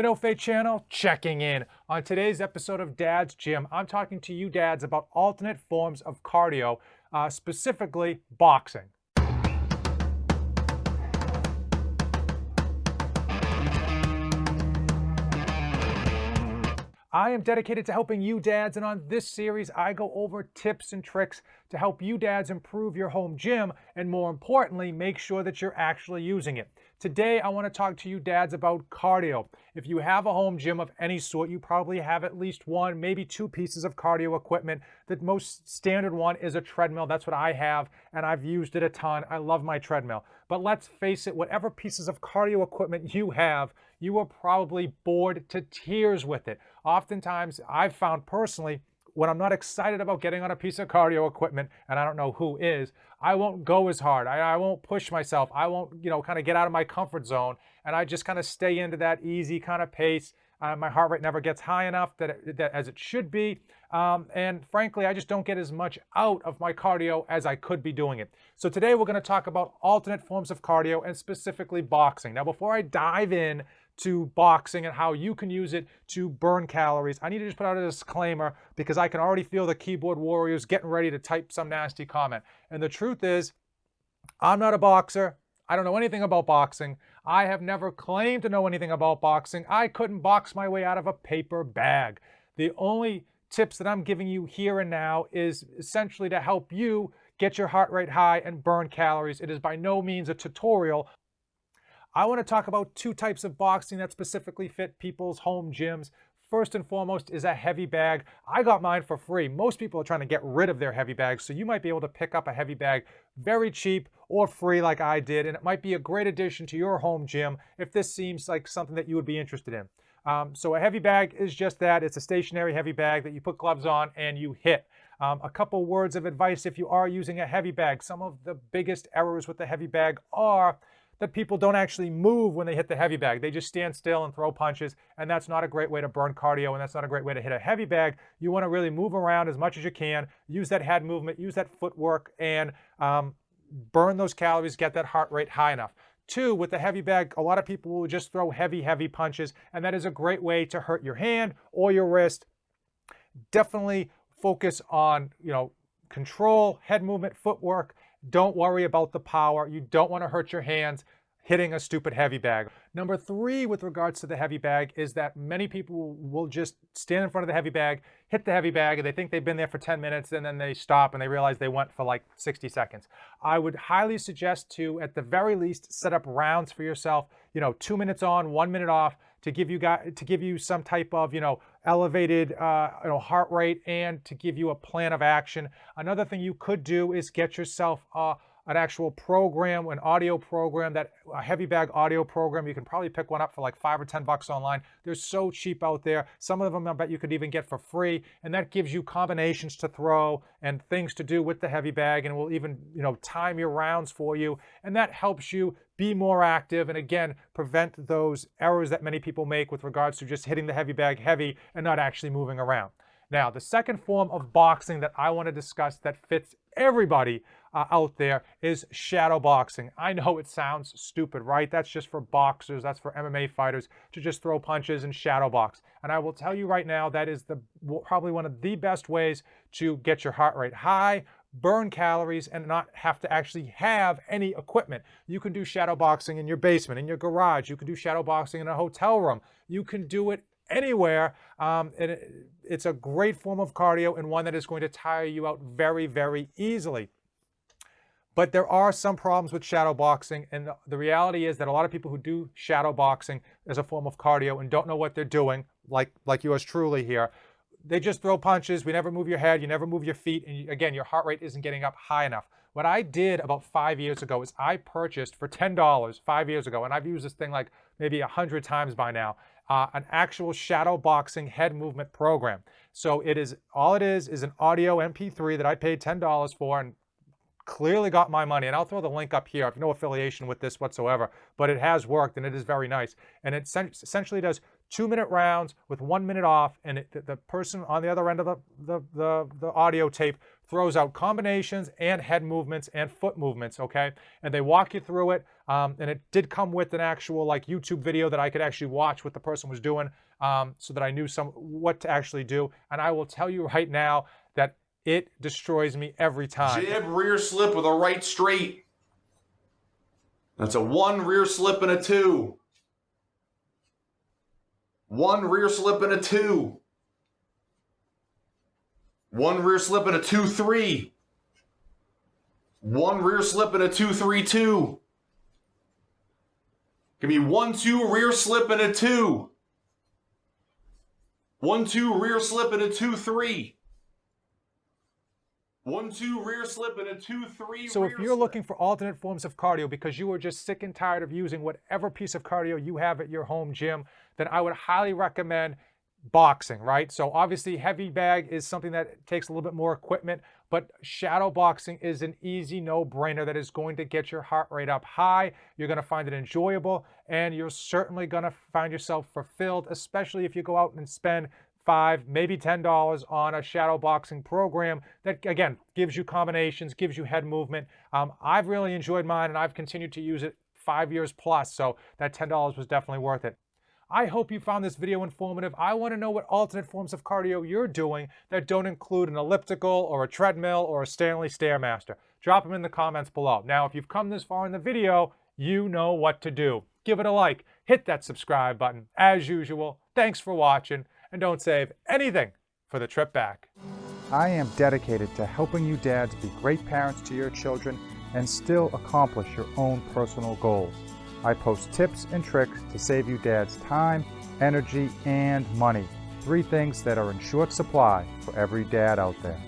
The No Fate channel checking in. On today's episode of Dad's Gym, I'm talking to you dads about alternate forms of cardio, specifically boxing. I am dedicated to helping you dads, and on this series, I go over tips and tricks to help you dads improve your home gym and, more importantly, make sure that you're actually using it. Today, I want to talk to you dads about cardio. If you have a home gym of any sort, you probably have at least one, maybe two pieces of cardio equipment. The most standard one is a treadmill. That's what I have, and I've used it a ton. I love my treadmill. But let's face it, whatever pieces of cardio equipment you have, you are probably bored to tears with it. Oftentimes, I've found personally, when I'm not excited about getting on a piece of cardio equipment, and I don't know who is, I won't go as hard. I won't push myself. I won't, kind of get out of my comfort zone, and I just kind of stay into that easy kind of pace. My heart rate never gets high enough that as it should be. And frankly, I just don't get as much out of my cardio as I could be doing it. So today we're going to talk about alternate forms of cardio and specifically boxing. Now, before I dive in to boxing and how you can use it to burn calories, I need to just put out a disclaimer because I can already feel the keyboard warriors getting ready to type some nasty comment. And the truth is, I'm not a boxer. I don't know anything about boxing. I have never claimed to know anything about boxing. I couldn't box my way out of a paper bag. The only tips that I'm giving you here and now is essentially to help you get your heart rate high and burn calories. It is by no means a tutorial. I want to talk about two types of boxing that specifically fit people's home gyms. First and foremost is a heavy bag. I got mine for free. Most people are trying to get rid of their heavy bags, so you might be able to pick up a heavy bag very cheap or free like I did, and it might be a great addition to your home gym if this seems like something that you would be interested in. So a heavy bag is just that. It's a stationary heavy bag that you put gloves on and you hit. A couple words of advice if you are using a heavy bag. Some of the biggest errors with the heavy bag are that people don't actually move when they hit the heavy bag. They just stand still and throw punches, and that's not a great way to burn cardio, and that's not a great way to hit a heavy bag. You want to really move around as much as you can, use that head movement, use that footwork, and burn those calories, get that heart rate high enough. Two, with the heavy bag, a lot of people will just throw heavy punches, and that is a great way to hurt your hand or your wrist. Definitely focus on, control, head movement, footwork. Don't worry about the power. You don't want to hurt your hands hitting a stupid heavy bag. Number three, with regards to the heavy bag, is that many people will just stand in front of the heavy bag, hit the heavy bag, and they think they've been there for 10 minutes, and then they stop and they realize they went for like 60 seconds. I would highly suggest to, at the very least, set up rounds for yourself, 2 minutes on, 1 minute off, to give you some type of, elevated, heart rate, and to give you a plan of action. Another thing you could do is get yourself an actual program, an audio program, that a heavy bag audio program. You can probably pick one up for like $5 or $10 online. They're so cheap out there. Some of them I bet you could even get for free, and that gives you combinations to throw and things to do with the heavy bag, and will even, time your rounds for you, and that helps you be more active and, again, prevent those errors that many people make with regards to just hitting the heavy bag heavy and not actually moving around. Now, the second form of boxing that I want to discuss that fits everybody out there is shadow boxing. I know it sounds stupid, right? That's just for boxers, that's for MMA fighters to just throw punches and shadow box. And I will tell you right now, that is probably one of the best ways to get your heart rate high, burn calories, and not have to actually have any equipment. You can do shadow boxing in your basement, in your garage. You can do shadow boxing in a hotel room. You can do it anywhere. It's a great form of cardio and one that is going to tire you out very, very easily. But there are some problems with shadow boxing, and the reality is that a lot of people who do shadow boxing as a form of cardio and don't know what they're doing, like yours truly here, they just throw punches. We never move your head, you never move your feet, and again, your heart rate isn't getting up high enough. What I did about 5 years ago is I purchased for $10 5 years ago, and I've used this thing like maybe 100 times by now, an actual shadow boxing head movement program. So all it is an audio MP3 that I paid $10 for, and clearly got my money. And I'll throw the link up here. I have no affiliation with this whatsoever, but it has worked and it is very nice. And it essentially does 2-minute rounds with 1 minute off, and the person on the other end of the audio tape throws out combinations and head movements and foot movements, okay? And they walk you through it. And it did come with an actual like YouTube video that I could actually watch what the person was doing, so that I knew what to actually do. And I will tell you right now that it destroys me every time. Jib rear slip with a right straight. That's a 1 rear slip and a 2. 1 rear slip and a 2. 1 rear slip and a 2-3. 1 rear slip and a 2-3-2. Give me 1-2 rear slip and a 2. 1-2 rear slip and a 2-3. 1-2 rear slip and a 2-3. So if you're looking for alternate forms of cardio because you are just sick and tired of using whatever piece of cardio you have at your home gym, then I would highly recommend boxing, right? So obviously heavy bag is something that takes a little bit more equipment, but shadow boxing is an easy no-brainer that is going to get your heart rate up high. You're going to find it enjoyable, and you're certainly going to find yourself fulfilled, especially if you go out and spend $5, maybe $10 on a shadow boxing program that, again, gives you combinations, gives you head movement. I've really enjoyed mine, and I've continued to use it 5 years plus, so that $10 was definitely worth it. I hope you found this video informative. I want to know what alternate forms of cardio you're doing that don't include an elliptical or a treadmill or a Stanley Stairmaster. Drop them in the comments below. Now, if you've come this far in the video, you know what to do. Give it a like, hit that subscribe button. As usual, thanks for watching, and don't save anything for the trip back. I am dedicated to helping you dads be great parents to your children and still accomplish your own personal goals. I post tips and tricks to save you dads time, energy, and money. 3 things that are in short supply for every dad out there.